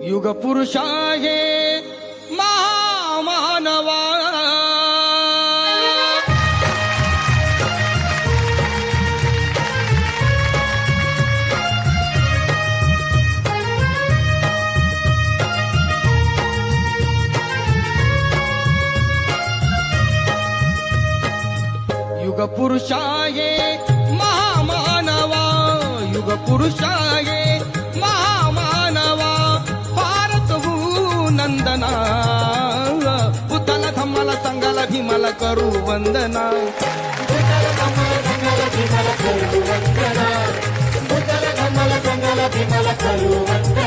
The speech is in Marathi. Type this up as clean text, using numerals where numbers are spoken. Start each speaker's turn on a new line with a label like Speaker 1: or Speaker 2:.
Speaker 1: युग पुरुष आहे महामानवा युग पुरुष आहे महामानवा युग पुरुष आहे महामानवा भारत नंदना पुतला धम्माला संगाला भीमाला करू वंदना
Speaker 2: पुतला धम्माला संगाला भीमाला करू वंदना पुतला धम्माला संगाला भीमाला करू वंदना